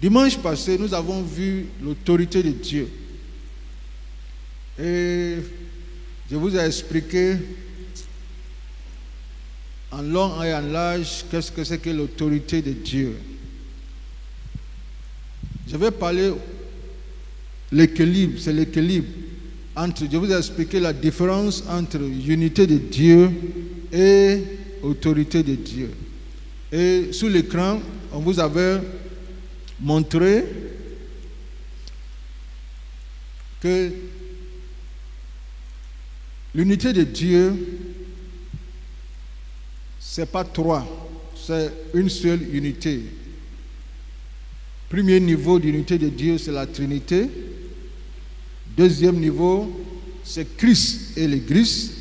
Dimanche passé, nous avons vu l'autorité de Dieu. Et je vous ai expliqué en long et en large qu'est-ce que c'est que l'autorité de Dieu. Je vais parler l'équilibre, c'est l'équilibre entre, je vous ai expliqué la différence entre unité de Dieu et autorité de Dieu. Et sur l'écran, on vous avait montré que l'unité de Dieu, ce n'est pas trois, c'est une seule unité. Premier niveau d'unité de Dieu, c'est la Trinité. Deuxième niveau, c'est Christ et l'Église.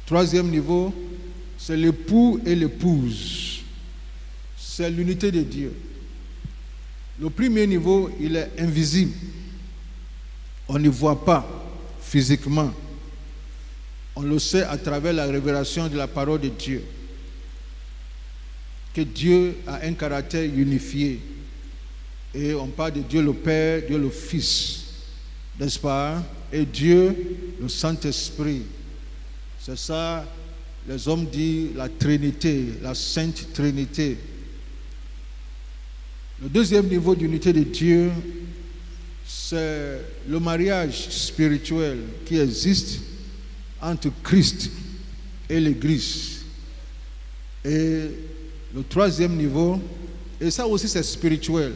Troisième niveau, c'est l'époux et l'épouse. C'est l'unité de Dieu. Le premier niveau, il est invisible. On ne voit pas physiquement. On le sait à travers la révélation de la parole de Dieu. Que Dieu a un caractère unifié. Et on parle de Dieu le Père, Dieu le Fils, n'est-ce pas? Et Dieu le Saint-Esprit. C'est ça, les hommes disent la Trinité, la Sainte Trinité. Le deuxième niveau d'unité de Dieu, c'est le mariage spirituel qui existe entre Christ et l'Église. Et le troisième niveau, et ça aussi c'est spirituel.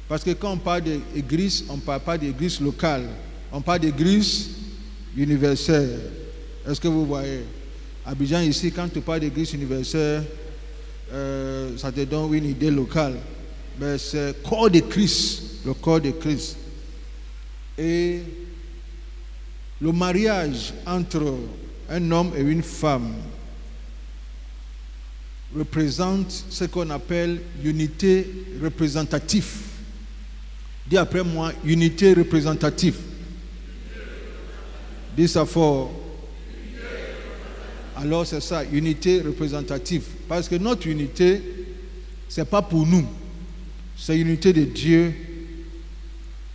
Parce que quand on parle d'église, on ne parle pas d'église locale, on parle d'église universelle. Est-ce que vous voyez? Abidjan ici, quand tu parles d'église universelle, ça te donne une idée locale. Mais c'est le corps de Christ, le corps de Christ. Et le mariage entre un homme et une femme représente ce qu'on appelle unité représentative. Dis après moi, unité représentative. Dis ça fort. Alors c'est ça, unité représentative. Parce que notre unité, ce n'est pas pour nous. C'est l'unité de Dieu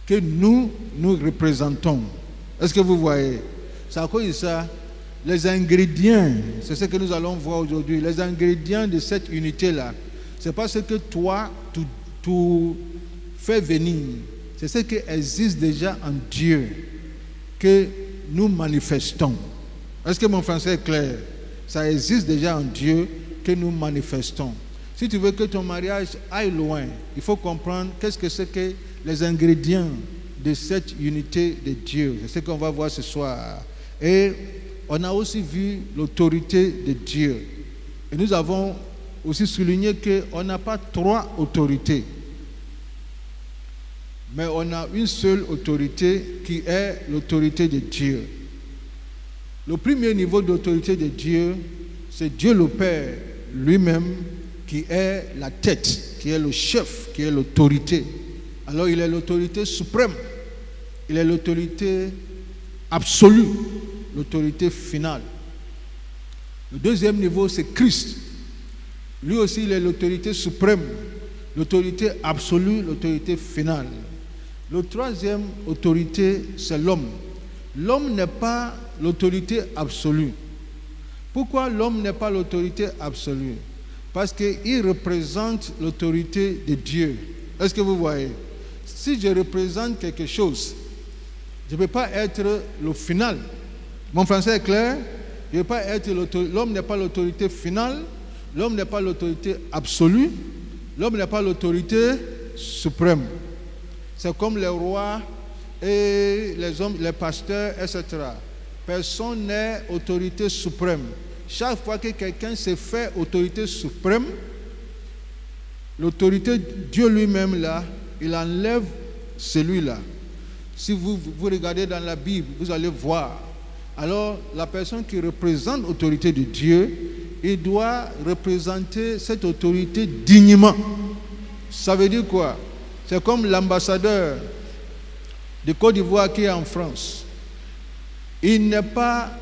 que nous représentons. Est-ce que vous voyez? C'est à cause de ça, les ingrédients, c'est ce que nous allons voir aujourd'hui. Les ingrédients de cette unité-là, c'est pas ce que toi, tu fais venir. C'est ce qui existe déjà en Dieu que nous manifestons. Est-ce que mon français est clair? Ça existe déjà en Dieu que nous manifestons. Si tu veux que ton mariage aille loin, il faut comprendre qu'est-ce que c'est que les ingrédients de cette unité de Dieu. C'est ce qu'on va voir ce soir. Et on a aussi vu l'autorité de Dieu. Et nous avons aussi souligné qu'on n'a pas trois autorités. Mais on a une seule autorité qui est l'autorité de Dieu. Le premier niveau d'autorité de Dieu, c'est Dieu le Père lui-même qui est la tête, qui est le chef, qui est l'autorité. Alors il est l'autorité suprême, il est l'autorité absolue, l'autorité finale. Le deuxième niveau, c'est Christ. Lui aussi, il est l'autorité suprême, l'autorité absolue, l'autorité finale. Le troisième autorité, c'est l'homme. L'homme n'est pas l'autorité absolue. Pourquoi l'homme n'est pas l'autorité absolue? Parce qu'il représente l'autorité de Dieu. Est-ce que vous voyez? Si je représente quelque chose, je ne peux pas être le final. Mon français est clair? Je ne peux pas être l'autorité. L'homme n'est pas l'autorité finale. L'homme n'est pas l'autorité absolue. L'homme n'est pas l'autorité suprême. C'est comme les rois et les hommes, les pasteurs, etc. Personne n'est autorité suprême. Chaque fois que quelqu'un se fait autorité suprême, l'autorité, Dieu lui-même là, il enlève celui-là. Si vous regardez dans la Bible, vous allez voir. Alors, la personne qui représente l'autorité de Dieu, il doit représenter cette autorité dignement. Ça veut dire quoi? C'est comme l'ambassadeur de Côte d'Ivoire qui est en France. Il n'est pas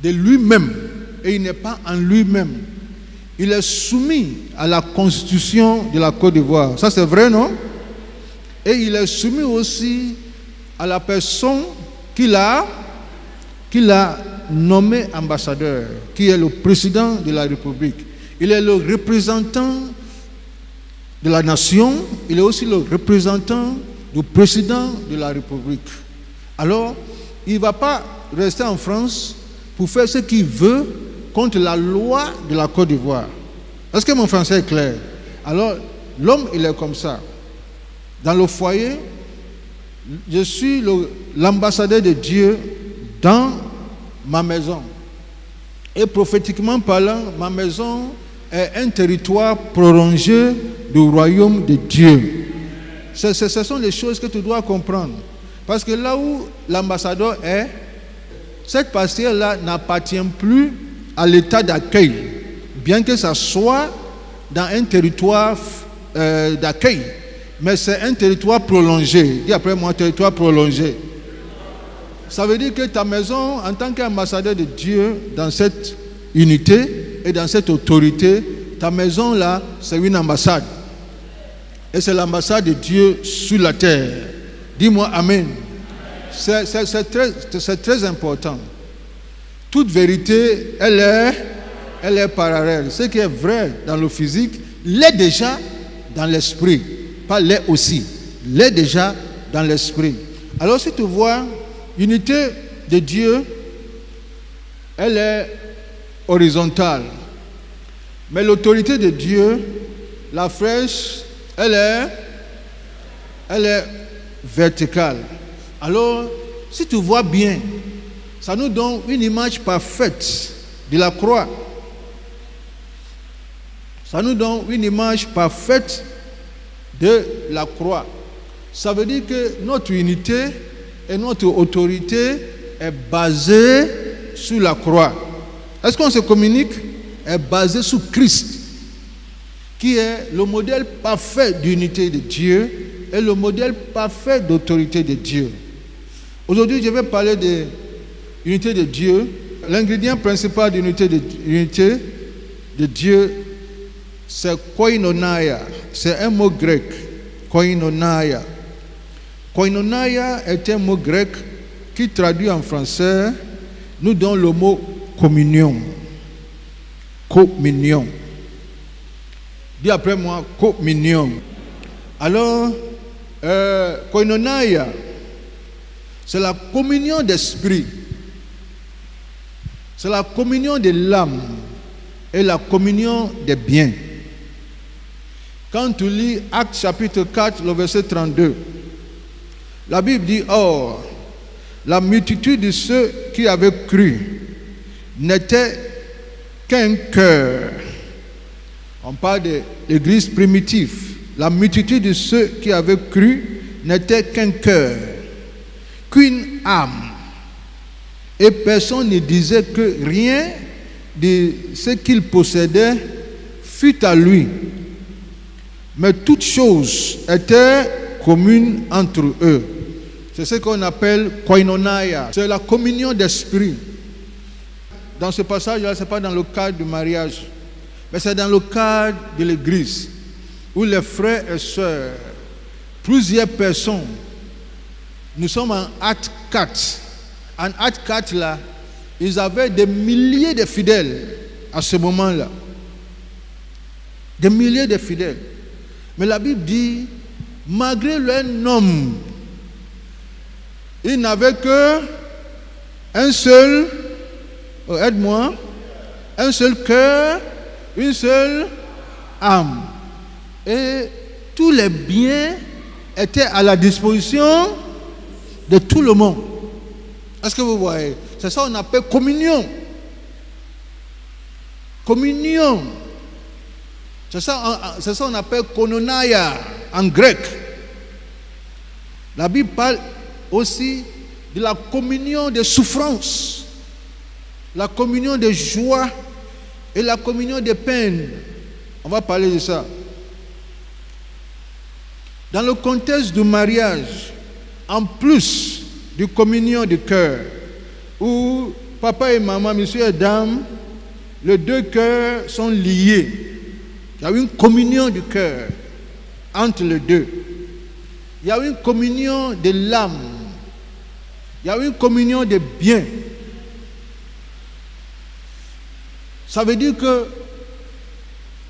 de lui-même et il n'est pas en lui-même. il est soumis à la constitution de la Côte d'Ivoire. Ça c'est vrai, non? Et il est soumis aussi à la personne qu'il a nommé ambassadeur, qui est le président de la République. Il est le représentant de la nation, il est aussi le représentant du président de la République. Alors, il ne va pas rester en France pour faire ce qu'il veut contre la loi de la Côte d'Ivoire. Est-ce que mon français est clair? Alors, l'homme, il est comme ça. Dans le foyer, je suis l'ambassadeur de Dieu dans ma maison. Et prophétiquement parlant, ma maison est un territoire prolongé du royaume de Dieu. Ce sont les choses que tu dois comprendre. Parce que là où l'ambassadeur est, cette parcelle-là n'appartient plus à l'état d'accueil, bien que ça soit dans un territoire d'accueil. Mais c'est un territoire prolongé. Dis après moi, territoire prolongé. Ça veut dire que ta maison, en tant qu'ambassadeur de Dieu, dans cette unité et dans cette autorité, ta maison là, c'est une ambassade. Et c'est l'ambassade de Dieu sur la terre. Dis-moi Amen. C'est très important. Toute vérité, elle est parallèle. Ce qui est vrai dans le physique, l'est déjà dans l'esprit. Pas l'est aussi. L'est déjà dans l'esprit. Alors si tu vois, l'unité de Dieu, elle est horizontale. Mais l'autorité de Dieu, la fraîche, elle est verticale. Alors, si tu vois bien, ça nous donne une image parfaite de la croix. Ça nous donne une image parfaite de la croix. Ça veut dire que notre unité et notre autorité est basée sur la croix. Est-ce qu'on se communique? Est basée sur Christ, qui est le modèle parfait d'unité de Dieu et le modèle parfait d'autorité de Dieu. Aujourd'hui, je vais parler de l'unité de Dieu. L'ingrédient principal de l'unité de Dieu, c'est koinonia. C'est un mot grec, koinonia. Koinonia est un mot grec qui traduit en français nous donne le mot communion. Communion. Dis après moi, communion. Alors, koinonia, c'est la communion d'esprit, c'est la communion de l'âme et la communion des biens. Quand tu lis Actes chapitre 4, le verset 32, la Bible dit, or, la multitude de ceux qui avaient cru n'était qu'un cœur. On parle de l'église primitive. La multitude de ceux qui avaient cru n'était qu'un cœur, qu'une âme. Et personne ne disait que rien de ce qu'il possédait fût à lui. Mais toutes choses étaient communes entre eux. C'est ce qu'on appelle koinonia. C'est la communion d'esprit. Dans ce passage-là, ce n'est pas dans le cadre du mariage, mais c'est dans le cadre de l'église, où les frères et sœurs, plusieurs personnes, nous sommes en Acte 4. En Acte 4, là, ils avaient des milliers de fidèles à ce moment-là. Des milliers de fidèles. Mais la Bible dit, malgré leur nombre, ils n'avaient que un seul, aide-moi, un seul cœur, une seule âme. Et tous les biens étaient à la disposition de tout le monde. Est-ce que vous voyez? C'est ça qu'on appelle communion. Communion. C'est ça qu'on appelle koinonia en grec. La Bible parle aussi de la communion des souffrances, la communion des joies et la communion des peines. On va parler de ça. Dans le contexte du mariage, en plus de communion du cœur, où papa et maman, monsieur et dame, les deux cœurs sont liés. Il y a une communion du cœur entre les deux. Il y a une communion de l'âme. Il y a une communion des biens. Ça veut dire que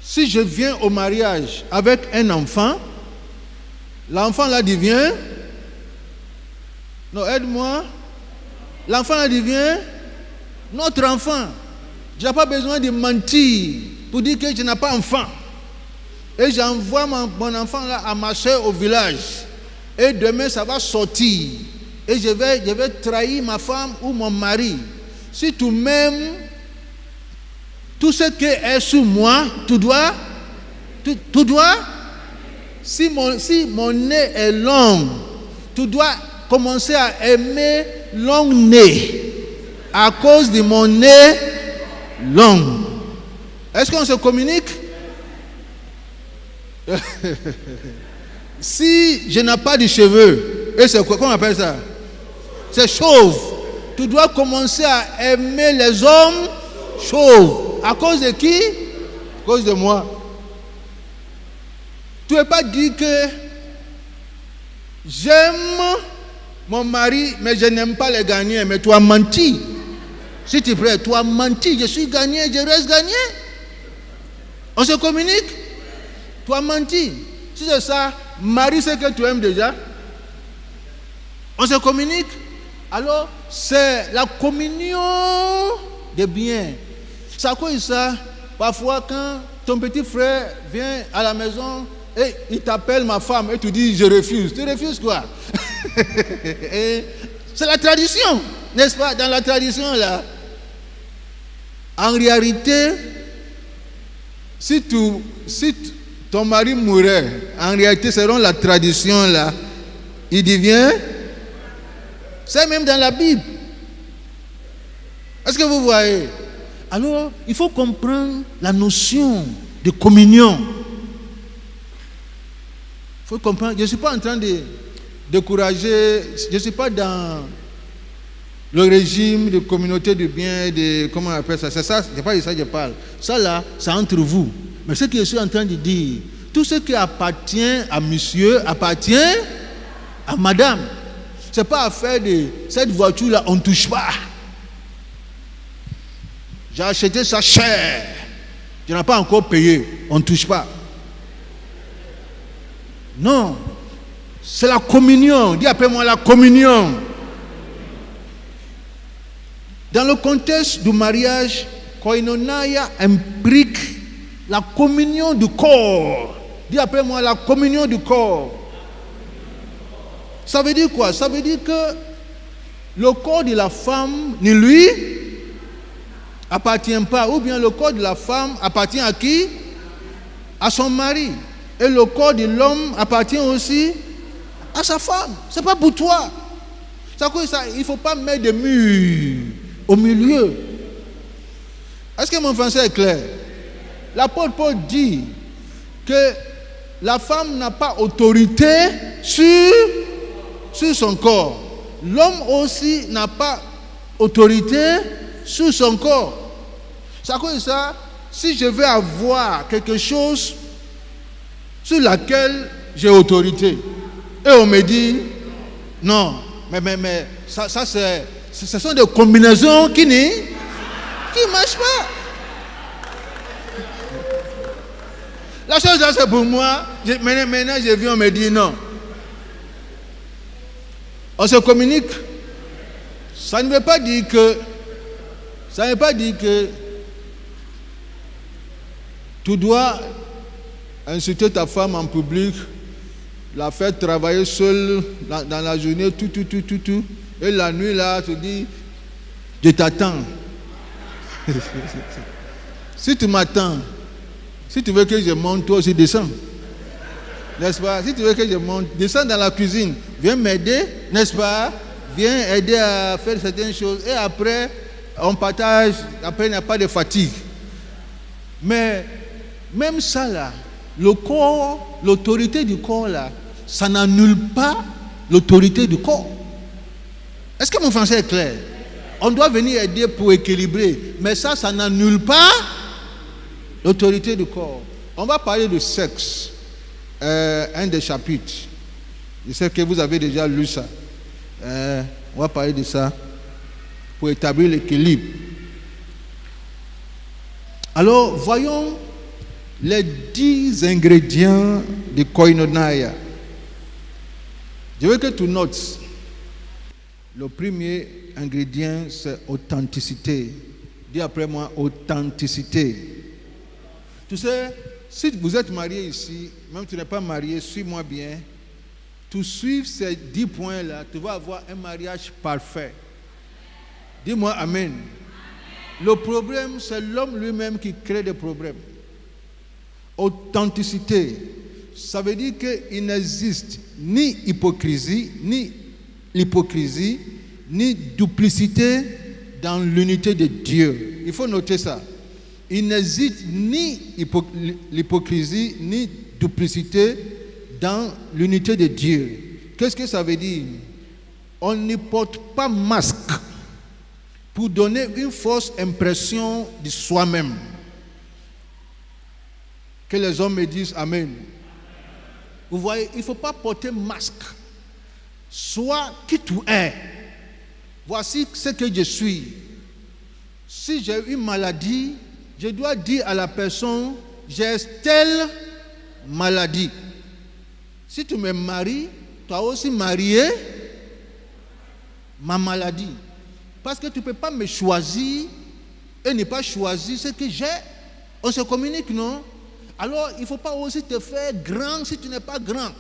si je viens au mariage avec un enfant, l'enfant là devient... Non, aide-moi. L'enfant là devient notre enfant. Je n'ai pas besoin de mentir pour dire que je n'ai pas enfant. Et j'envoie mon enfant là à ma soeur au village. Et demain ça va sortir. Et je vais trahir ma femme ou mon mari. Si tu m'aimes, tout ce qui est sur moi, tu dois. Si mon nez est long, tu dois commencer à aimer long nez à cause de mon nez long. Est-ce qu'on se communique? Si je n'ai pas de cheveux, et c'est quoi qu'on appelle ça? C'est chauve. Tu dois commencer à aimer les hommes chauves. À cause de qui? À cause de moi. Tu ne peux pas dire que j'aime mon mari, mais je n'aime pas les Ghanéens. Mais tu as menti. Si tu es prêt, tu as menti. Je suis Ghanéen, je reste Ghanéen. On se communique? Tu as menti. Si c'est ça, Marie, c'est que tu aimes déjà. On se communique. Alors, c'est la communion des biens. C'est à quoi ça? Parfois, quand ton petit frère vient à la maison et il t'appelle ma femme et tu dis je refuse. Tu refuses quoi? C'est la tradition, n'est-ce pas? Dans la tradition là, en réalité, si ton mari mourait, en réalité, selon la tradition là, il devient. C'est même dans la Bible. Est-ce que vous voyez? Alors, il faut comprendre la notion de communion. Il faut comprendre. Je ne suis pas en train de décourager, je ne suis pas dans le régime de communauté de biens, de comment on appelle ça. C'est ça, c'est pas de ça que je parle. Ça là, c'est entre vous. Mais ce que je suis en train de dire, tout ce qui appartient à monsieur appartient à madame. Ce n'est pas affaire de cette voiture-là, on ne touche pas. J'ai acheté ça cher. Je n'ai pas encore payé. On ne touche pas. Non. C'est la communion. Dis après moi la communion. Dans le contexte du mariage, koinonia implique la communion du corps. Dis après moi la communion du corps. Ça veut dire quoi? Ça veut dire que le corps de la femme ne lui appartient pas. Ou bien le corps de la femme appartient à qui? À son mari. Et le corps de l'homme appartient aussi à sa femme. C'est pas pour toi. Ça, il ne faut pas mettre des murs au milieu. Est-ce que mon français est clair? L'apôtre Paul dit que la femme n'a pas autorité sur son corps. L'homme aussi n'a pas autorité sur son corps. C'est à cause de ça, si je veux avoir quelque chose sur laquelle j'ai autorité, et on me dit, non, mais ça ce sont des combinaisons qui ne marchent pas. La chose là, c'est pour moi. Maintenant, je viens, on me dit non. On se communique. Ça ne veut pas dire que tu dois insulter ta femme en public, la faire travailler seule dans la journée, tout. Et la nuit là, tu dis, je t'attends. Si tu m'attends, si tu veux que je monte, toi aussi descends. N'est-ce pas? Si tu veux que je monte, descends dans la cuisine. Viens m'aider, n'est-ce pas? Viens aider à faire certaines choses. Et après, on partage. Après, il n'y a pas de fatigue. Mais même ça là, le corps, l'autorité du corps là, ça n'annule pas l'autorité du corps. Est-ce que mon français est clair? on doit venir aider pour équilibrer. Mais ça n'annule pas l'autorité du corps. On va parler de sexe. Un des chapitres. Je sais que vous avez déjà lu ça. On va parler de ça pour établir l'équilibre. Alors, voyons les 10 ingrédients de koinonia. Je veux que tu notes. Le premier ingrédient, c'est authenticité. Dis après moi, authenticité. Tu sais, si vous êtes marié ici, même si tu n'es pas marié, suis-moi bien. Tu suives ces 10 points-là, tu vas avoir un mariage parfait. Dis-moi amen. Le problème, c'est l'homme lui-même qui crée des problèmes. Authenticité, ça veut dire qu'il n'existe ni hypocrisie, ni duplicité dans l'unité de Dieu. Il faut noter ça. Il n'existe ni l'hypocrisie, ni duplicité dans l'unité de Dieu. Qu'est-ce que ça veut dire? On ne porte pas masque pour donner une fausse impression de soi-même. Que les hommes me disent Amen. Vous voyez, il ne faut pas porter masque. Sois qui tu es. Voici ce que je suis. Si j'ai une maladie, je dois dire à la personne, j'ai telle maladie. Si tu me maries, tu as aussi marié ma maladie. Parce que tu ne peux pas me choisir et ne pas choisir ce que j'ai. On se communique, non? Alors, il ne faut pas aussi te faire grand si tu n'es pas grand.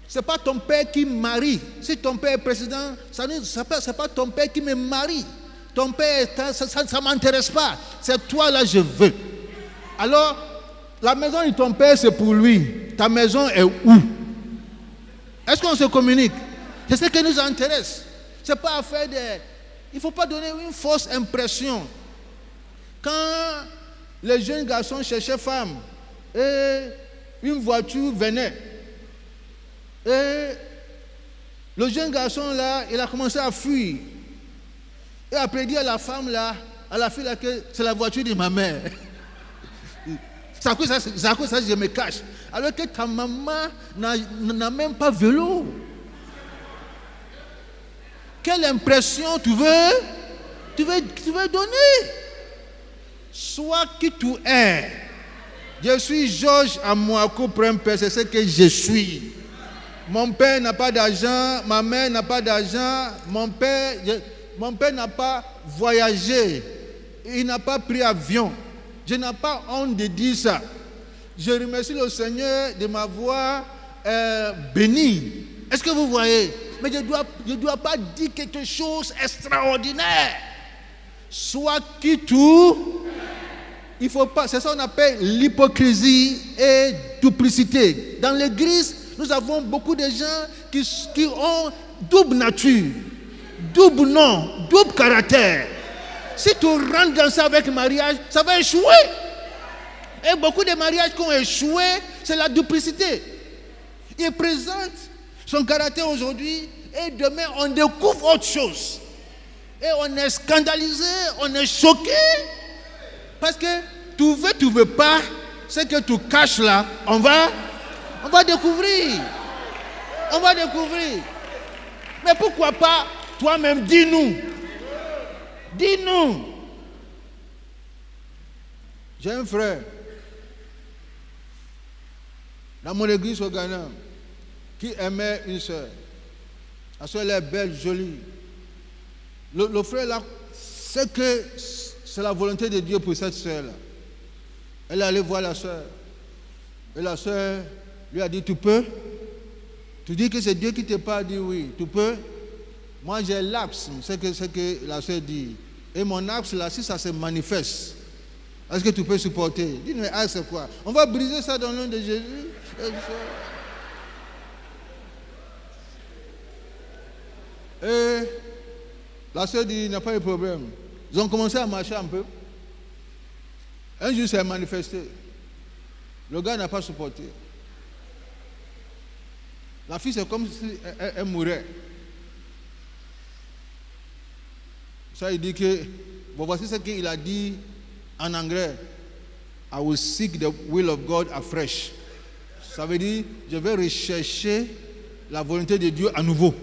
Ce n'est pas ton père qui marie. Si ton père est président, ce n'est pas ton père qui me marie. Ton père, ça ne m'intéresse pas. C'est toi là, je veux. Alors, la maison de ton père, c'est pour lui. Ta maison est où? Est-ce qu'on se communique? C'est ce qui nous intéresse. Ce n'est pas affaire de... Il ne faut pas donner une fausse impression. Quand les jeunes garçons cherchaient femme et une voiture venait, et le jeune garçon là, il a commencé à fuir. Et après dit à la femme là, à la fille là, que c'est la voiture de ma mère. C'est à cause ça que je me cache. Alors que ta maman n'a même pas vélo. Quelle impression tu veux donner? Sois qui tu es. Je suis Georges Amouakou Prempeh, c'est ce que je suis. Mon père n'a pas d'argent, ma mère n'a pas d'argent, mon père n'a pas voyagé, il n'a pas pris avion. Je n'ai pas honte de dire ça. Je remercie le Seigneur de m'avoir béni. Est-ce que vous voyez? Mais je ne dois pas dire quelque chose d'extraordinaire. Sois qui tu. Il faut pas. C'est ça qu'on appelle l'hypocrisie et duplicité. Dans l'église, nous avons beaucoup de gens qui ont double nature, double nom, double caractère. Si tu rentres dans ça avec le mariage, ça va échouer. Et beaucoup de mariages qui ont échoué, c'est la duplicité. Il présente son caractère aujourd'hui et demain on découvre autre chose. Et on est scandalisé, on est choqué. Parce que tu veux pas, ce que tu caches là, on va découvrir. On va découvrir. Mais pourquoi pas toi-même, dis-nous. Dis-nous. J'ai un frère dans mon église au Ghana qui aimait une soeur. La soeur elle est belle, jolie. Le frère là, c'est que c'est la volonté de Dieu pour cette soeur-là. Elle est allée voir la soeur. Et la soeur lui a dit, tu peux? Tu dis que c'est Dieu qui te parle, dit oui, tu peux? Moi j'ai l'axe, c'est que la soeur dit. Et mon axe là, si ça se manifeste, est-ce que tu peux supporter? Dis, mais axe c'est quoi? On va briser ça dans le nom de Jésus. Et la soeur dit, il n'y a pas de problème. Ils ont commencé à marcher un peu. Un jour, ça a manifesté. Le gars n'a pas supporté. La fille, c'est comme si elle mourait. Ça, il dit que, bon, voici ce qu'il a dit en anglais. I will seek the will of God afresh. Ça veut dire, je vais rechercher la volonté de Dieu à nouveau.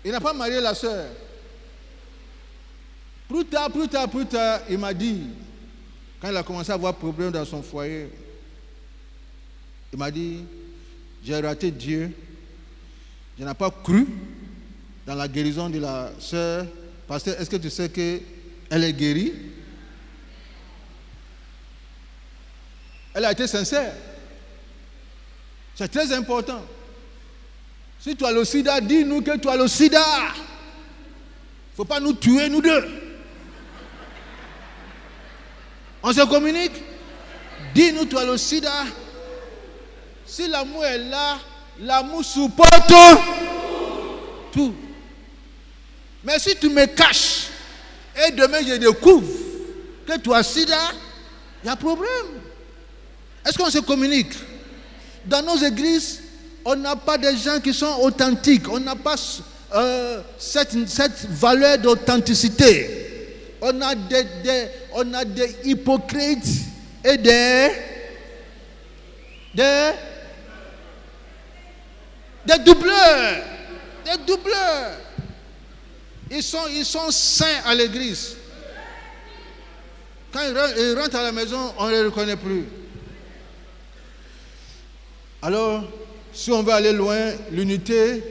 Il n'a pas marié la sœur. Plus tard, il m'a dit, quand il a commencé à avoir problème dans son foyer, il m'a dit, j'ai raté Dieu. Je n'ai pas cru dans la guérison de la sœur. Pasteur, est-ce que tu sais qu'elle est guérie? Elle a été sincère. C'est très important. Si tu as le sida, dis-nous que tu as le sida. Il ne faut pas nous tuer, nous deux. On se communique. Dis-nous, tu as le sida. Si l'amour est là, l'amour supporte tout. Mais si tu me caches et demain je découvre que tu as sida, il y a problème. Est-ce qu'on se communique? Dans nos églises, on n'a pas des gens qui sont authentiques. On n'a pas cette valeur d'authenticité. On a des hypocrites et des doubleurs. Des doubleurs. Ils sont saints à l'église. Quand ils rentrent à la maison, on ne les reconnaît plus. Alors, si on veut aller loin, l'unité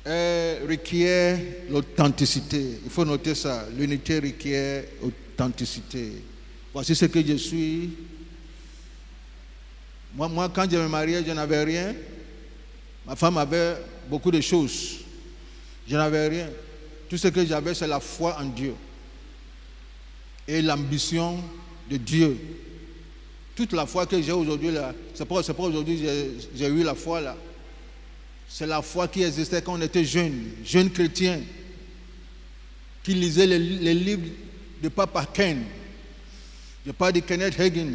requiert l'authenticité. Il faut noter ça. L'unité requiert authenticité. Voici ce que je suis. Moi, quand je me mariais, je n'avais rien. Ma femme avait beaucoup de choses. Je n'avais rien. Tout ce que j'avais, c'est la foi en Dieu. Et l'ambition de Dieu. Toute la foi que j'ai aujourd'hui, là, c'est pas aujourd'hui que j'ai eu la foi là. C'est la foi qui existait quand on était jeune chrétien, qui lisait les livres de Papa Ken. Je parle de Kenneth Hagin.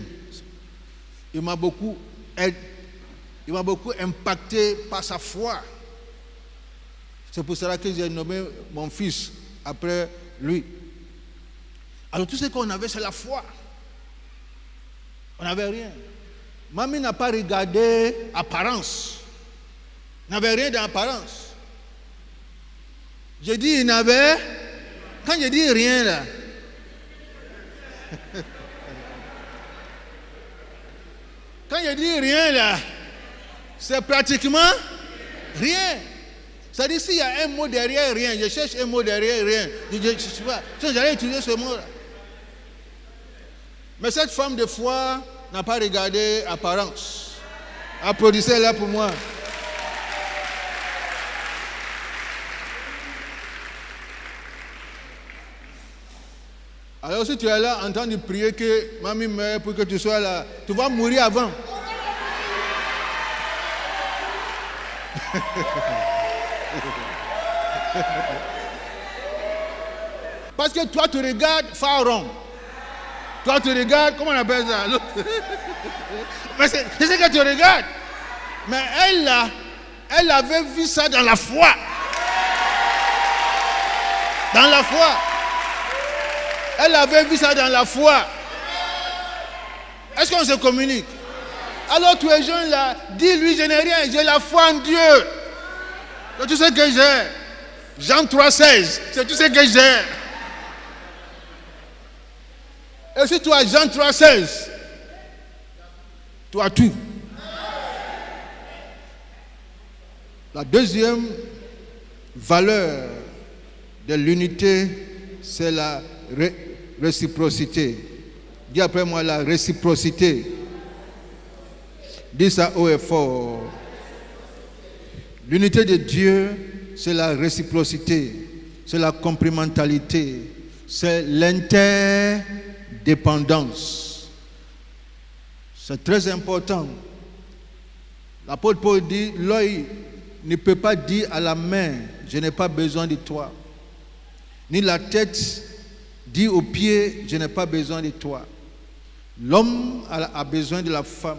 Il m'a beaucoup impacté par sa foi. C'est pour cela que j'ai nommé mon fils après lui. Alors tout ce qu'on avait, c'est la foi. On n'avait rien. Mamie n'a pas regardé apparence. Il n'avait rien d'apparence. J'ai dit il n'avait. Quand je dis rien là. Quand je dis rien là, c'est pratiquement rien. C'est-à-dire s'il y a un mot derrière rien, je cherche un mot derrière rien. Je ne sais pas. J'allais utiliser ce mot là. Mais cette femme de foi n'a pas regardé apparence. Applaudissez-la pour moi. Alors si tu es là en train de prier que mamie meurt pour que tu sois là, tu vas mourir avant. Parce que toi tu regardes Pharaon. Toi tu regardes, comment on appelle ça? Mais c'est ce que tu regardes. Mais elle avait vu ça dans la foi. Dans la foi. Elle avait vu ça dans la foi. Est-ce qu'on se communique? Alors tu es jeune là, dis-lui je n'ai rien, j'ai la foi en Dieu. C'est tout ce que j'ai. Jean 3,16, c'est tout ce que j'ai. Et si tu as Jean 3,16, tu as tout. La deuxième valeur de l'unité, c'est la réciprocité. Dis après moi la réciprocité. Dis ça haut et fort. L'unité de Dieu, c'est la réciprocité, c'est la complémentarité, c'est l'interdépendance. C'est très important. L'apôtre Paul dit, l'œil ne peut pas dire à la main, je n'ai pas besoin de toi. Ni la tête dit aux pieds, je n'ai pas besoin de toi. L'homme a besoin de la femme,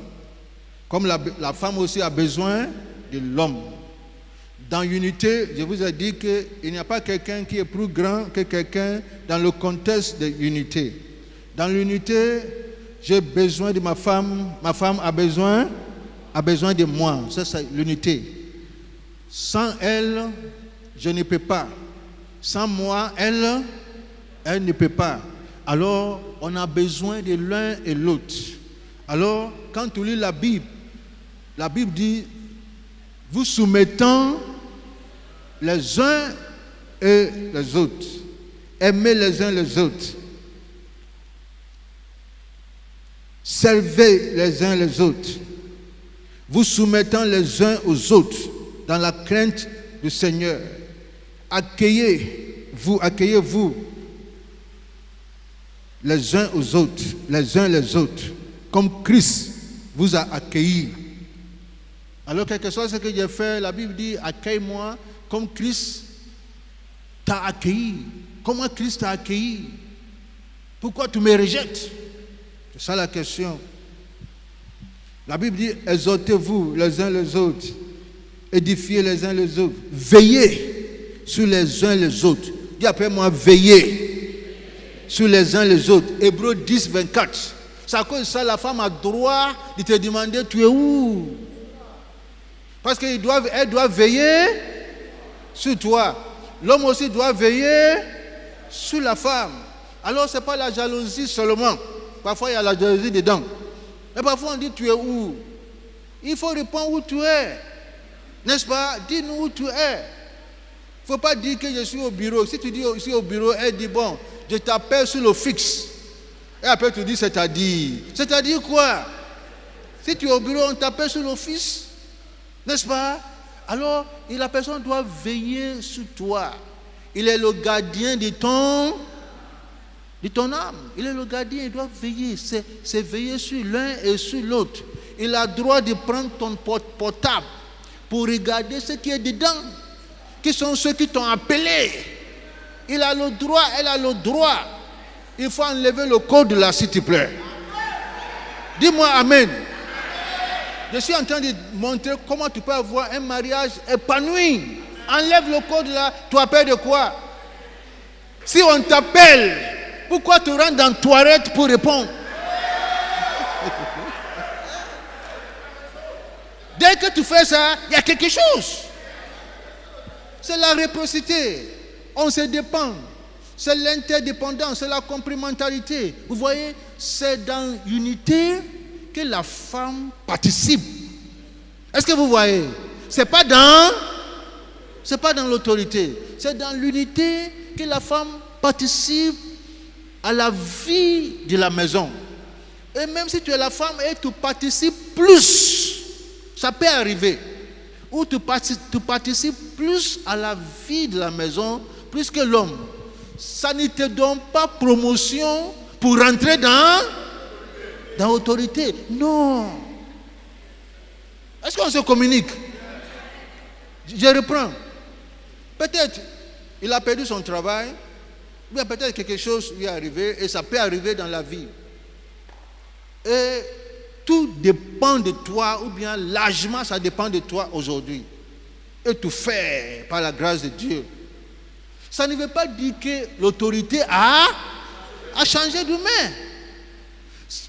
comme la femme aussi a besoin de l'homme. Dans l'unité, je vous ai dit qu'il n'y a pas quelqu'un qui est plus grand que quelqu'un dans le contexte de l'unité. Dans l'unité, j'ai besoin de ma femme a besoin de moi. Ça, c'est l'unité. Sans elle, je ne peux pas. Sans moi, elle ne peut pas. Alors, on a besoin de l'un et l'autre. Alors, quand tu lis la Bible dit, vous soumettant les uns et les autres. Aimez les uns les autres. Servez les uns les autres. Vous soumettant les uns aux autres dans la crainte du Seigneur. Accueillez-vous les uns aux autres, les uns les autres, comme Christ vous a accueillis. Alors, quel que soit ce que j'ai fait, la Bible dit, accueille-moi comme Christ t'a accueilli. Comment Christ t'a accueilli? Pourquoi tu me rejettes? C'est ça la question. La Bible dit, exhortez-vous les uns les autres, édifiez les uns les autres, veillez sur les uns les autres. Dis après moi, veillez sur les uns les autres. Hébreux 10, 24. C'est à cause de ça la femme a droit de te demander, tu es où? Parce qu'elle doit veiller sur toi. L'homme aussi doit veiller sur la femme. Alors ce n'est pas la jalousie seulement. Parfois il y a la jalousie dedans. Mais parfois on dit, tu es où? Il faut répondre où tu es. N'est-ce pas? Dis-nous où tu es. Il ne faut pas dire que je suis au bureau. Si tu dis je suis au bureau, elle dit, bon, je t'appelle sur le fixe. Et après tu dis, c'est-à-dire. C'est-à-dire quoi? Si tu es au bureau, on t'appelle sur l'office. N'est-ce pas? Alors, la personne doit veiller sur toi. Il est le gardien de ton âme. Il est le gardien, il doit veiller. C'est veiller sur l'un et sur l'autre. Il a le droit de prendre ton portable pour regarder ce qui est dedans. Qui sont ceux qui t'ont appelé. Il a le droit, elle a le droit. Il faut enlever le code là, s'il te plaît. Dis-moi Amen. Je suis en train de montrer comment tu peux avoir un mariage épanoui. Enlève le code là, tu appelles de quoi? Si on t'appelle, pourquoi tu rentres dans la toilette pour répondre? Dès que tu fais ça, il y a quelque chose. C'est la réciprocité. On se dépend. C'est l'interdépendance, c'est la complémentarité. Vous voyez, c'est dans l'unité que la femme participe. Est-ce que vous voyez? C'est pas dans l'autorité. C'est dans l'unité que la femme participe à la vie de la maison. Et même si tu es la femme et tu participes plus, ça peut arriver. Ou tu participes plus à la vie de la maison, plus que l'homme. Ça ne te donne pas promotion pour rentrer dans l'autorité. Non. Est-ce qu'on se communique? Je reprends. Peut-être il a perdu son travail, ou bien peut-être quelque chose lui est arrivé, et ça peut arriver dans la vie. Et tout dépend de toi, ou bien largement ça dépend de toi aujourd'hui. Et tout fait par la grâce de Dieu. Ça ne veut pas dire que l'autorité a changé de main.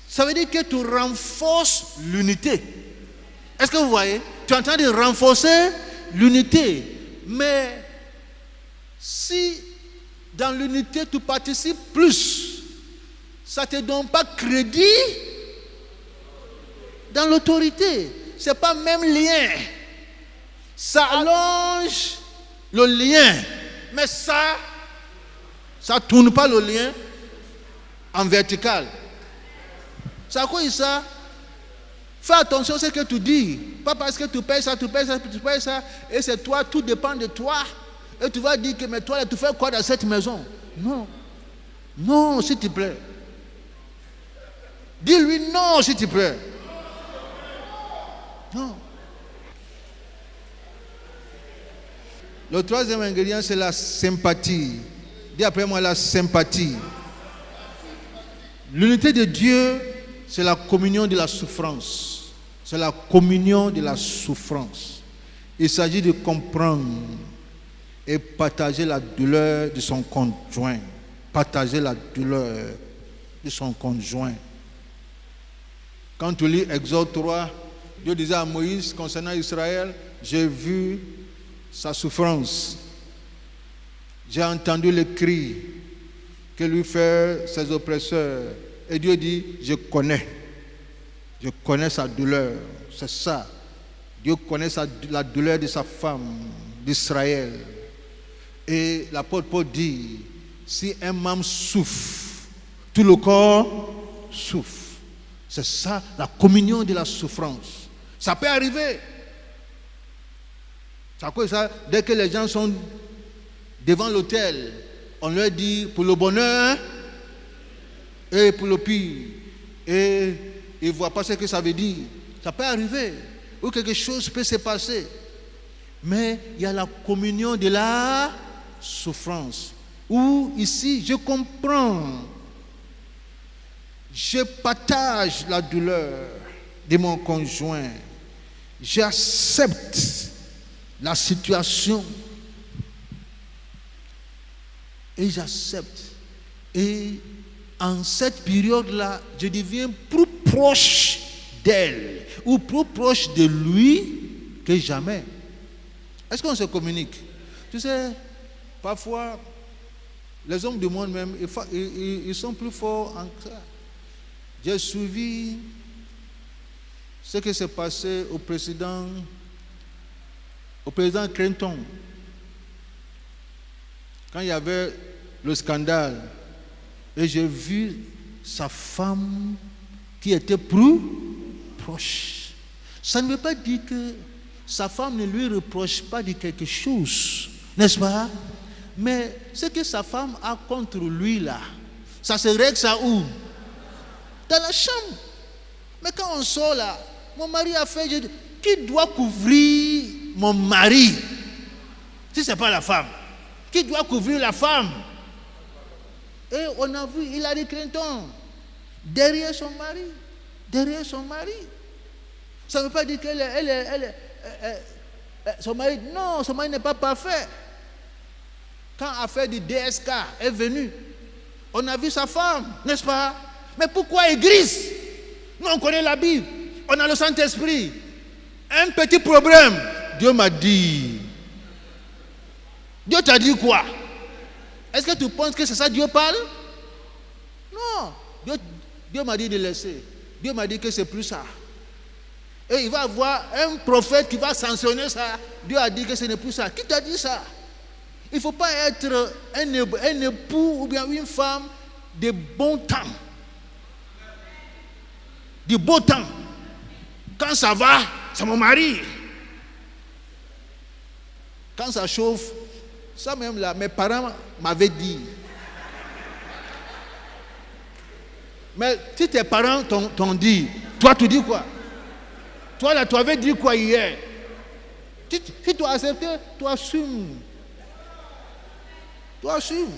Ça veut dire que tu renforces l'unité. Est-ce que vous voyez? Tu es en train de renforcer l'unité. Mais si dans l'unité tu participes plus, ça ne te donne pas crédit dans l'autorité. Ce n'est pas même lien. Ça allonge le lien. Mais ça ne tourne pas le lien en vertical. C'est à cause de ça. Fais attention à ce que tu dis. Pas parce que tu payes ça, et c'est toi, tout dépend de toi. Et tu vas dire que mais toi, tu fais quoi dans cette maison? Non. Non, s'il te plaît. Dis-lui non, s'il te plaît. Non. Le troisième ingrédient, c'est la sympathie. Dis après moi la sympathie. L'unité de Dieu, c'est la communion de la souffrance. C'est la communion de la souffrance. Il s'agit de comprendre et partager la douleur de son conjoint. Partager la douleur de son conjoint. Quand tu lis Exode 3, Dieu disait à Moïse concernant Israël, j'ai vu sa souffrance. J'ai entendu les cris que lui font ses oppresseurs. Et Dieu dit, je connais sa douleur. C'est ça. Dieu connaît la douleur de sa femme, d'Israël. Et l'apôtre Paul dit, si un membre souffre, tout le corps souffre. C'est ça, la communion de la souffrance. Ça peut arriver. C'est à cause de ça, dès que les gens sont devant l'autel, on leur dit pour le bonheur et pour le pire. Et ils ne voient pas ce que ça veut dire. Ça peut arriver. Ou quelque chose peut se passer. Mais il y a la communion de la souffrance. Où ici, je comprends. Je partage la douleur de mon conjoint. J'accepte la situation. Et j'accepte. Et en cette période-là, je deviens plus proche d'elle ou plus proche de lui que jamais. Est-ce qu'on se communique? Tu sais, parfois, les hommes du monde même, ils sont plus forts en ça. J'ai suivi ce qui s'est passé au président Clinton. Quand il y avait le scandale, et j'ai vu sa femme qui était plus proche. Ça ne veut pas dire que sa femme ne lui reproche pas de quelque chose, n'est-ce pas? Mais ce que sa femme a contre lui là, ça se règle ça où? Dans la chambre. Mais quand on sort là, mon mari a fait, qui doit couvrir mon mari? Si ce n'est pas la femme. Qui doit couvrir la femme? Et on a vu Hillary Clinton derrière son mari. Derrière son mari. Ça ne veut pas dire qu'elle son mari, non, son mari n'est pas parfait. Quand l'affaire du DSK est venue, on a vu sa femme, n'est-ce pas? Mais pourquoi église? Nous on connaît la Bible, on a le Saint-Esprit. Un petit problème, Dieu m'a dit. Dieu t'a dit quoi? Est-ce que tu penses que c'est ça Dieu parle? Non. Dieu m'a dit de laisser. Dieu m'a dit que c'est plus ça. Et il va y avoir un prophète qui va sanctionner ça. Dieu a dit que ce n'est plus ça. Qui t'a dit ça? Il ne faut pas être un époux ou bien une femme de bon temps. Du beau temps. Quand ça va, c'est mon mari. Quand ça chauffe, ça même là, mes parents m'avaient dit. Mais si tes parents t'ont dit, toi tu dis quoi? Toi là, tu avais dit quoi hier? Si tu as accepté, tu assumes. Tu assumes.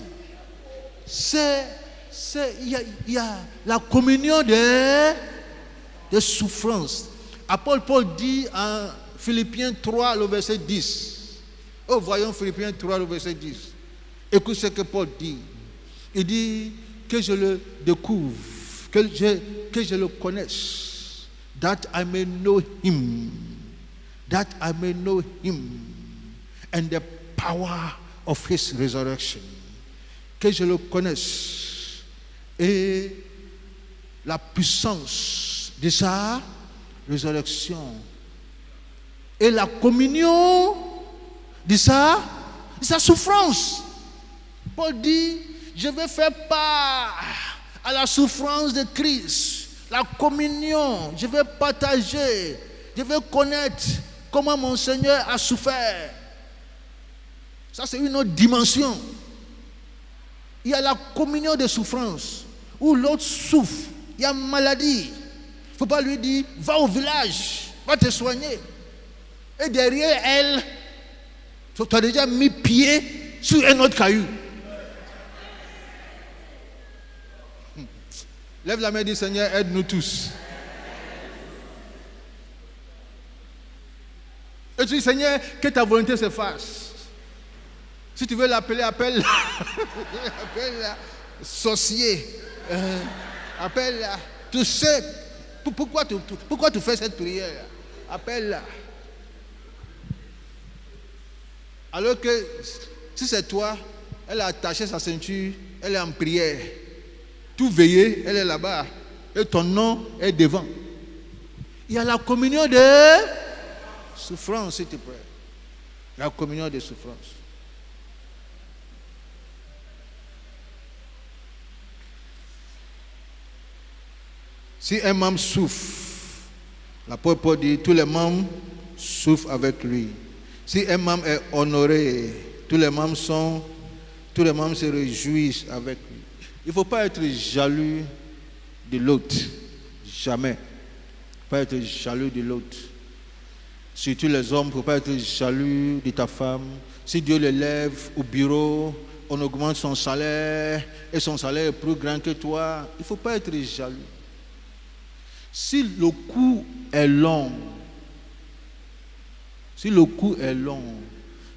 Il y a la communion de souffrance. Apôtre Paul dit en Philippiens 3, le verset 10. Oh, voyons Philippiens 3, le verset 10. Écoute ce que Paul dit. Il dit que je le découvre, que je le connaisse. That I may know him. That I may know him. And the power of his resurrection. Que je le connaisse. Et la puissance de sa résurrection. Et la communion de sa souffrance. Paul dit, je vais faire part à la souffrance de Christ, la communion, je vais partager, je vais connaître comment mon Seigneur a souffert. Ça c'est une autre dimension. Il y a la communion de souffrance, où l'autre souffre, il y a une maladie. Il ne faut pas lui dire, va au village, va te soigner. Et derrière elle, tu as déjà mis pied sur un autre caillou. Lève la main et dis, Seigneur, aide-nous tous. Et tu dis, Seigneur, que ta volonté se fasse. Si tu veux l'appeler, appelle-la. Appelle-la sorcier. Appelle-la. Tu sais pourquoi tu fais cette prière. Appelle-la. Alors que si c'est toi, elle a attaché sa ceinture, elle est en prière. Tout veillé, elle est là-bas. Et ton nom est devant. Il y a la communion de souffrance, s'il te plaît. La communion de souffrance. Si un membre souffre, l'apôtre Paul dit, tous les membres souffrent avec lui. Si un membre est honoré, tous les membres se réjouissent avec lui. Il ne faut pas être jaloux de l'autre. Jamais. Il ne faut pas être jaloux de l'autre. Surtout les hommes, il ne faut pas être jaloux de ta femme. Si Dieu l'élève au bureau, on augmente son salaire et son salaire est plus grand que toi, il ne faut pas être jaloux. Si le cou est long,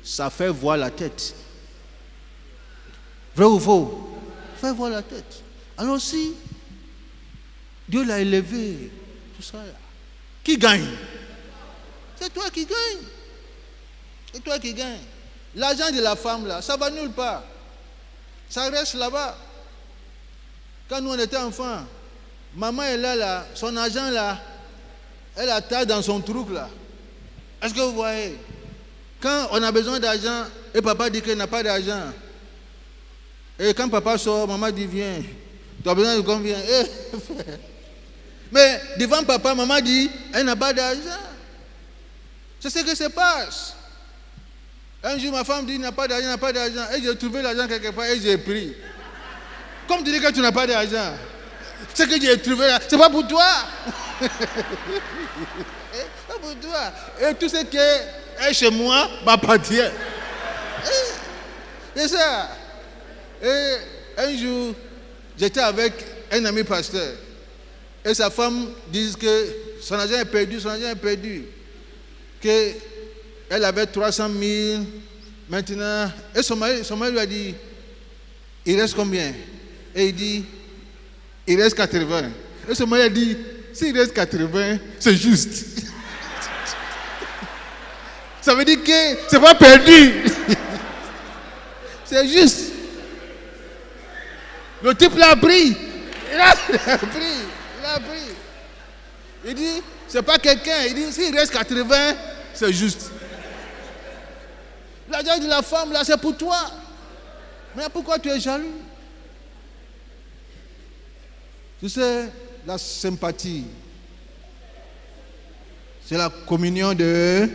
ça fait voir la tête. Vrai ou faux? Ça fait voir la tête. Alors si Dieu l'a élevé, tout ça là, qui gagne? C'est toi qui gagne. C'est toi qui gagne. L'argent de la femme là, ça va nulle part. Ça reste là-bas. Quand nous on était enfants, maman est là, son argent là, elle attache dans son truc là. Est-ce que vous voyez? Quand on a besoin d'argent et papa dit qu'il n'a pas d'argent, et quand papa sort, maman dit viens, tu as besoin de combien? Mais devant papa, maman dit elle n'a pas d'argent. C'est ce qui se passe. Un jour ma femme dit n'a pas d'argent, et j'ai trouvé l'argent quelque part et j'ai pris. Comme tu dis que tu n'as pas d'argent, ce que j'ai trouvé là, c'est pas pour toi. C'est pas pour toi. Et tout ce qui est chez moi m'appartient. C'est ça. Et un jour, j'étais avec un ami pasteur. Et sa femme dit que son argent est perdu. Qu'elle avait 300 000 maintenant. Et son mari lui a dit, il reste combien? Et il dit, il reste 80. Et son mari a dit, s'il reste 80, c'est juste. Ça veut dire que c'est pas perdu. C'est juste. Le type l'a pris. Il a pris. Il dit, c'est pas quelqu'un. Il dit, s'il reste 80, c'est juste. L'argent de la femme, là, c'est pour toi. Mais pourquoi tu es jaloux? Tu sais, la sympathie, c'est la communion de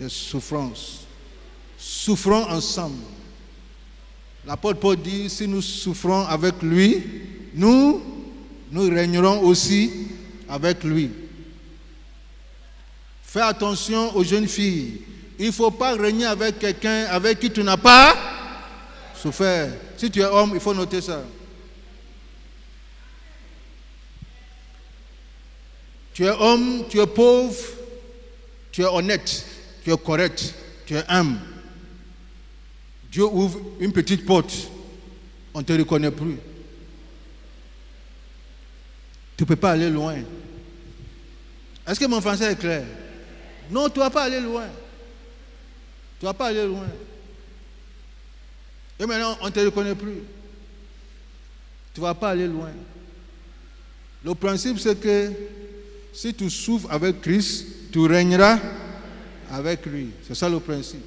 souffrance. Souffrons ensemble. L'apôtre Paul dit, si nous souffrons avec lui, nous régnerons aussi avec lui. Fais attention aux jeunes filles. Il ne faut pas régner avec quelqu'un avec qui tu n'as pas souffert. Si tu es homme, il faut noter ça. Tu es homme, tu es pauvre, tu es honnête, tu es correct, tu es humble. Dieu ouvre une petite porte, on ne te reconnaît plus. Tu ne peux pas aller loin. Est-ce que mon français est clair? Non, tu ne vas pas aller loin. Tu ne vas pas aller loin. Et maintenant, on ne te reconnaît plus. Tu ne vas pas aller loin. Le principe, c'est que si tu souffres avec Christ, tu régneras avec lui. C'est ça le principe.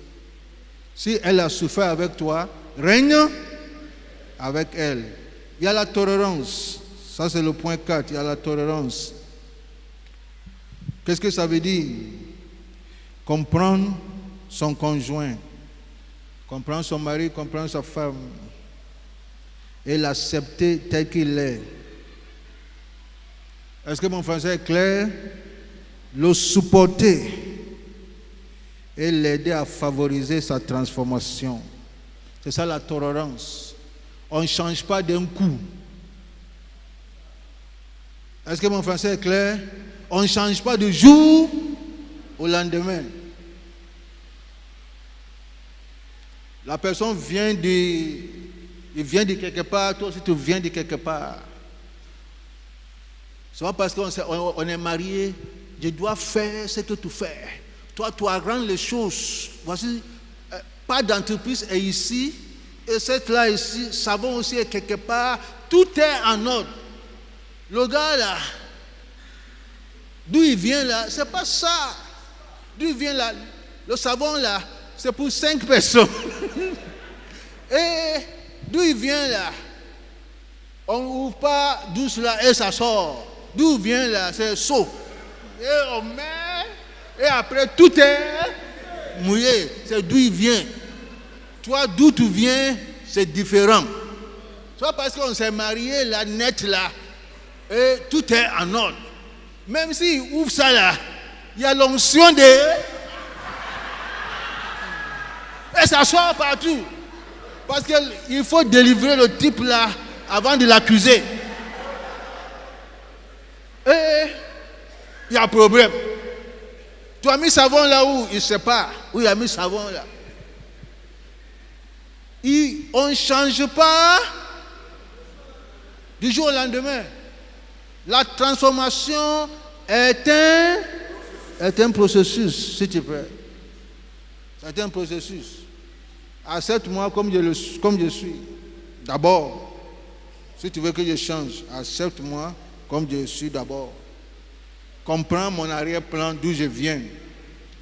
Si elle a souffert avec toi, règne avec elle. Il y a la tolérance. Ça, c'est le point 4. Il y a la tolérance. Qu'est-ce que ça veut dire? Comprendre son conjoint, comprendre son mari, comprendre sa femme et l'accepter tel qu'il est. Est-ce que mon français est clair? Le supporter et l'aider à favoriser sa transformation. C'est ça la tolérance. On ne change pas d'un coup. Est-ce que mon français est clair? On ne change pas de jour au lendemain. La personne vient de quelque part, toi aussi tu viens de quelque part. C'est pas parce qu'on est marié, je dois faire ce que tu fais. Toi, tu arranges les choses. Voici, pas d'entreprise est ici, et cette là ici, savon aussi est quelque part. Tout est en ordre. Le gars là, d'où il vient là, c'est pas ça. D'où il vient là, le savon là, c'est pour 5 personnes. Et d'où il vient là, on n'ouvre pas douce là et ça sort. D'où il vient là, c'est chaud. Et on met, et après tout est mouillé. C'est d'où il vient. Toi, d'où tu viens, c'est différent. Soit parce qu'on s'est marié là, net là, et tout est en ordre. Même s'il ouvre ça là, il y a l'onction de... Et ça sort partout. Parce qu'il faut délivrer le type là avant de l'accuser. Et il y a un problème. Tu as mis savon là où il ne sait pas. Où il a mis savon là. On ne change pas du jour au lendemain. La transformation est un processus, s'il te plaît. C'est un processus. Accepte-moi comme je suis. D'abord, si tu veux que je change, accepte-moi comme je suis d'abord. Comprends mon arrière-plan d'où je viens.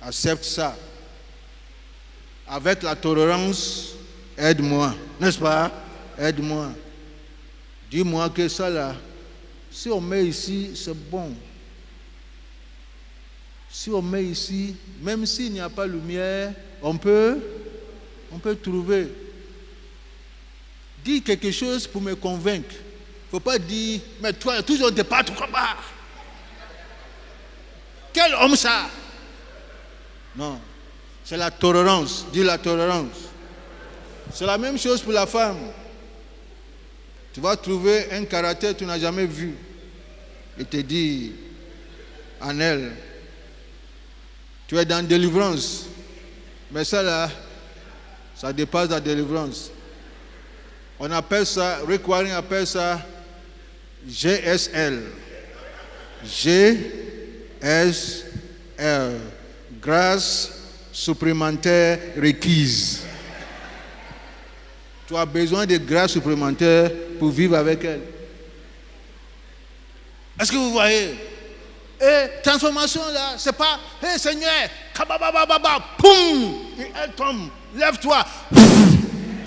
Accepte ça. Avec la tolérance, aide-moi. N'est-ce pas? Aide-moi. Dis-moi que ça là, si on met ici, c'est bon. Si on met ici, même s'il n'y a pas de lumière, on peut trouver. Dis quelque chose pour me convaincre. Il ne faut pas dire, mais toi, toujours de partout comme ça. Quel homme ça? Non, c'est la tolérance. Dis la tolérance. C'est la même chose pour la femme. Tu vas trouver un caractère que tu n'as jamais vu. Et te dire en elle, tu es dans délivrance. Mais ça là, ça dépasse la délivrance. On appelle ça, Rick Warren appelle ça GSL. GSL. Grâce supplémentaire requise. Tu as besoin de grâce supplémentaire pour vivre avec elle. Est-ce que vous voyez? Et transformation là, c'est pas, hé Seigneur, kababababa, poum, elle tombe, lève-toi,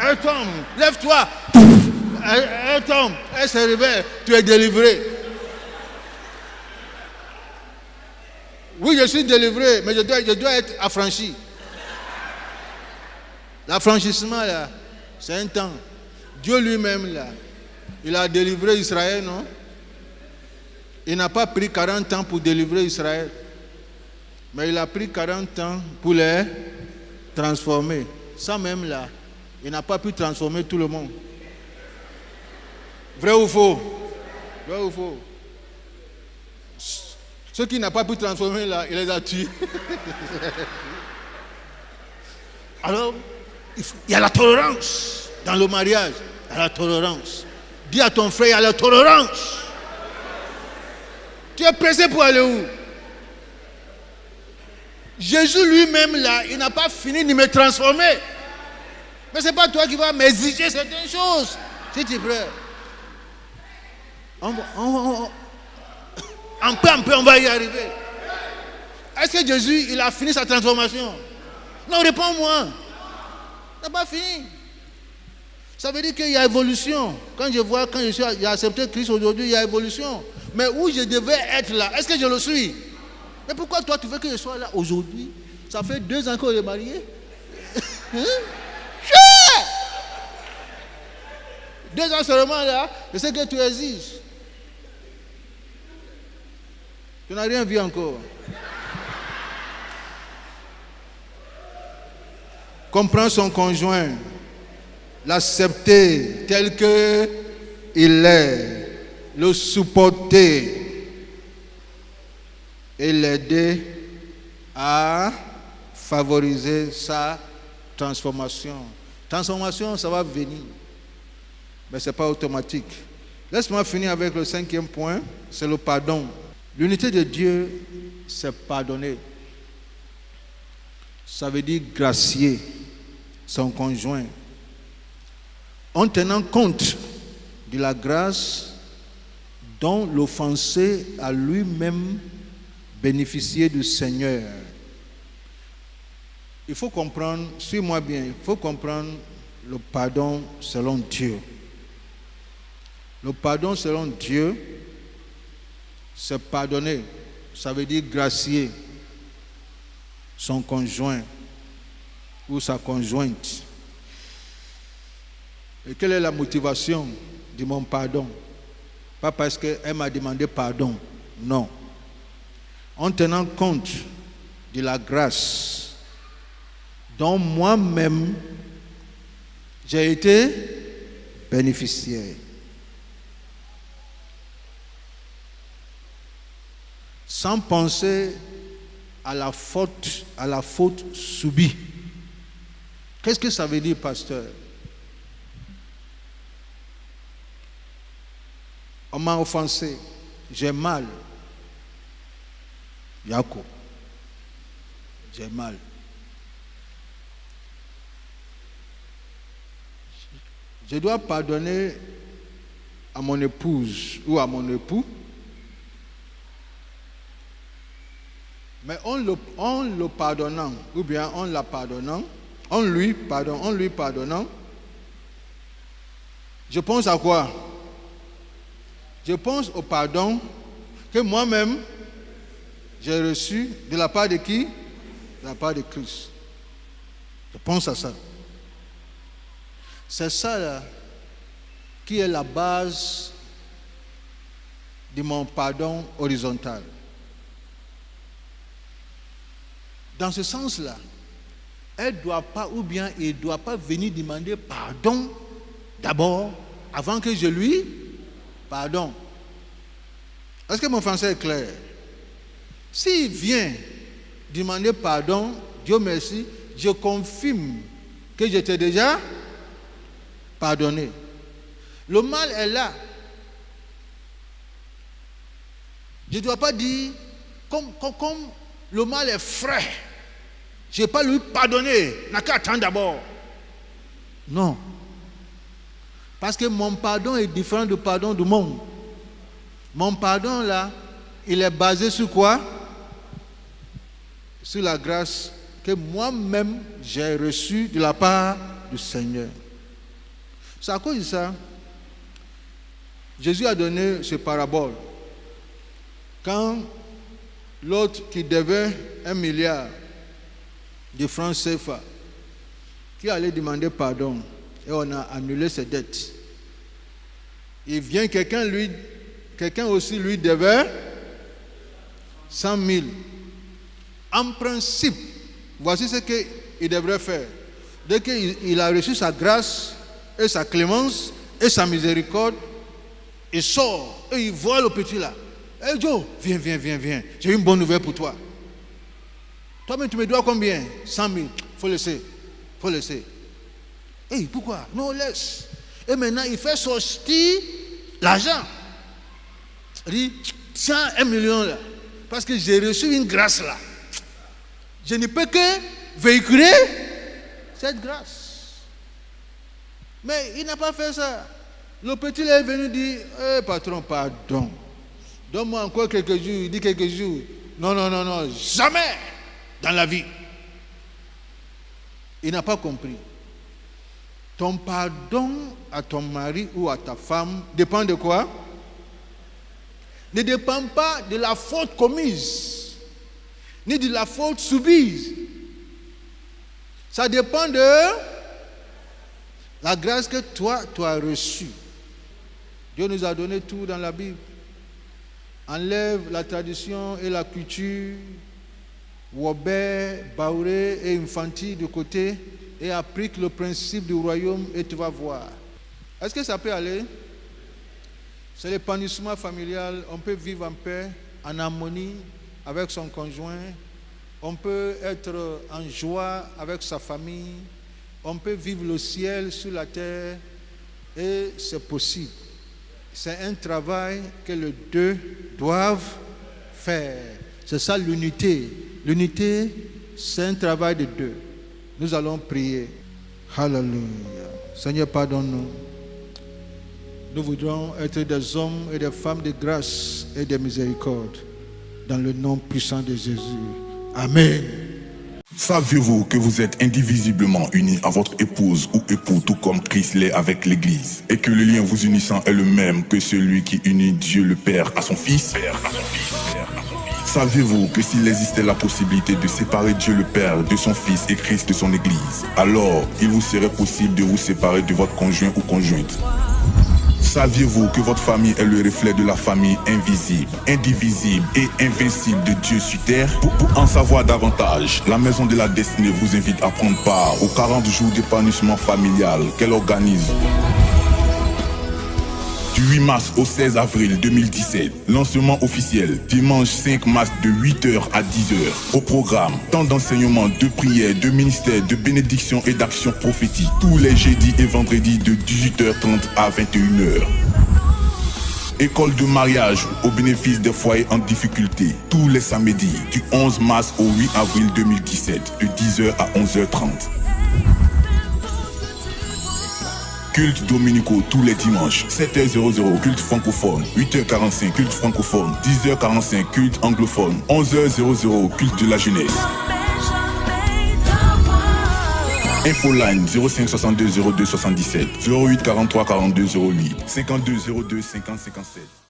elle tombe, lève-toi, elle tombe, elle se réveille, tu es délivré. Oui, je suis délivré, mais je dois être affranchi. L'affranchissement là, c'est un temps. Dieu lui-même là, il a délivré Israël, non? Il n'a pas pris 40 ans pour délivrer Israël. Mais il a pris 40 ans pour les transformer. Ça même là, il n'a pas pu transformer tout le monde. Vrai ou faux? Vrai ou faux? Ceux qui n'ont pas pu transformer là, il les a tués. Alors, il y a la tolérance dans le mariage. Il y a la tolérance. Dis à ton frère, il y a la tolérance. Tu es pressé pour aller où? Jésus lui-même là, il n'a pas fini de me transformer. Mais ce n'est pas toi qui vas m'exiger certaines choses. Si tu es prêt. Un peu, on va y arriver. Est-ce que Jésus, il a fini sa transformation? Non, réponds-moi. Il n'a pas fini. Ça veut dire qu'il y a évolution. Quand j'ai accepté Christ aujourd'hui, il y a évolution. Mais où je devais être là, est-ce que je le suis? Mais pourquoi toi tu veux que je sois là aujourd'hui? Ça fait 2 ans qu'on est marié. Hein? 2 ans seulement là, je sais que tu existes. Tu n'as rien vu encore. Comprends son conjoint, l'accepter tel qu'il est, le supporter et l'aider à favoriser sa transformation. Transformation, ça va venir. Mais ce n'est pas automatique. Laisse-moi finir avec le 5e point, c'est le pardon. L'unité de Dieu, c'est pardonner. Ça veut dire gracier son conjoint en tenant compte de la grâce dont l'offensé a lui-même bénéficié du Seigneur. Il faut comprendre, suis-moi bien, il faut comprendre le pardon selon Dieu. Le pardon selon Dieu, c'est pardonner. Ça veut dire gracier son conjoint ou sa conjointe. Et quelle est la motivation de mon pardon? Pas parce qu'elle m'a demandé pardon, non. En tenant compte de la grâce dont moi-même j'ai été bénéficiaire. Sans penser à la faute subie. Qu'est-ce que ça veut dire, pasteur? On m'a offensé, j'ai mal. Yako, j'ai mal. Je dois pardonner à mon épouse ou à mon époux. Mais en le pardonnant, ou bien en la pardonnant, en lui pardonnant, je pense à quoi? Je pense au pardon que moi-même j'ai reçu de la part de qui? De la part de Christ. Je pense à ça. C'est ça là, qui est la base de mon pardon horizontal. Dans ce sens-là, elle ne doit pas, ou bien il ne doit pas venir demander pardon d'abord, avant que je lui pardonne. Est-ce que mon français est clair? S'il vient demander pardon, Dieu merci, je confirme que je t'ai déjà pardonné. Le mal est là. Je ne dois pas dire, comme le mal est frais, je ne vais pas lui pardonner, n'a qu'à attendre d'abord. Non. Parce que mon pardon est différent du pardon du monde. Mon pardon là, il est basé sur quoi? Sur la grâce que moi-même j'ai reçue de la part du Seigneur. C'est à cause de ça, Jésus a donné ce parabole. Quand l'autre qui devait 1 milliard de francs CFA, qui allait demander pardon, et on a annulé ses dettes. Il vient, quelqu'un aussi lui devait 100 000. En principe, voici ce qu'il devrait faire. Dès qu'il a reçu sa grâce et sa clémence et sa miséricorde, il sort et il voit le petit là. Hey Joe, viens. J'ai une bonne nouvelle pour toi. Toi-même, tu me dois combien? 100 000. Faut laisser. Hey, pourquoi? Non, laisse. Et maintenant, il fait sortir l'argent. Il dit, tiens, 1 million là. Parce que j'ai reçu une grâce là. Je ne peux que véhiculer cette grâce. Mais il n'a pas fait ça. Le petit là est venu dire, patron, pardon. Donne-moi encore quelques jours. Il dit quelques jours. Non, jamais dans la vie. Il n'a pas compris. Ton pardon à ton mari ou à ta femme dépend de quoi? Ne dépend pas de la faute commise, ni de la faute subie. Ça dépend de la grâce que toi, tu as reçue. Dieu nous a donné tout dans la Bible. Enlève la tradition et la culture, Wobé, Baouré et infantile de côté et applique le principe du royaume et tu vas voir. Est-ce que ça peut aller? C'est l'épanouissement familial. On peut vivre en paix, en harmonie avec son conjoint. On peut être en joie avec sa famille. On peut vivre le ciel sur la terre et c'est possible. C'est un travail que les deux doivent faire. C'est ça l'unité. L'unité, c'est un travail de deux. Nous allons prier. Alléluia. Seigneur, pardonne-nous. Nous voudrons être des hommes et des femmes de grâce et de miséricorde. Dans le nom puissant de Jésus. Amen. Saviez-vous que vous êtes indivisiblement unis à votre épouse ou époux, tout comme Christ l'est avec l'Église, et que le lien vous unissant est le même que celui qui unit Dieu le Père à son Fils? Saviez-vous que s'il existait la possibilité de séparer Dieu le Père de son Fils et Christ de son Église, alors il vous serait possible de vous séparer de votre conjoint ou conjointe? Saviez-vous que votre famille est le reflet de la famille invisible, indivisible et invincible de Dieu sur terre? Pour en savoir davantage, la Maison de la Destinée vous invite à prendre part aux 40 jours d'épanouissement familial qu'elle organise. Du 8 mars au 16 avril 2017, lancement officiel, dimanche 5 mars de 8h à 10h. Au programme, temps d'enseignement, de prière, de ministère, de bénédiction et d'action prophétique. Tous les jeudis et vendredis de 18h30 à 21h. École de mariage au bénéfice des foyers en difficulté. Tous les samedis, du 11 mars au 8 avril 2017, de 10h à 11h30. Culte dominicaux tous les dimanches, 7h00, culte francophone, 8h45, culte francophone, 10h45, culte anglophone, 11h00, culte de la jeunesse. Infoline 05 62 02 77, 08 43 42 08, 52 02 50 57.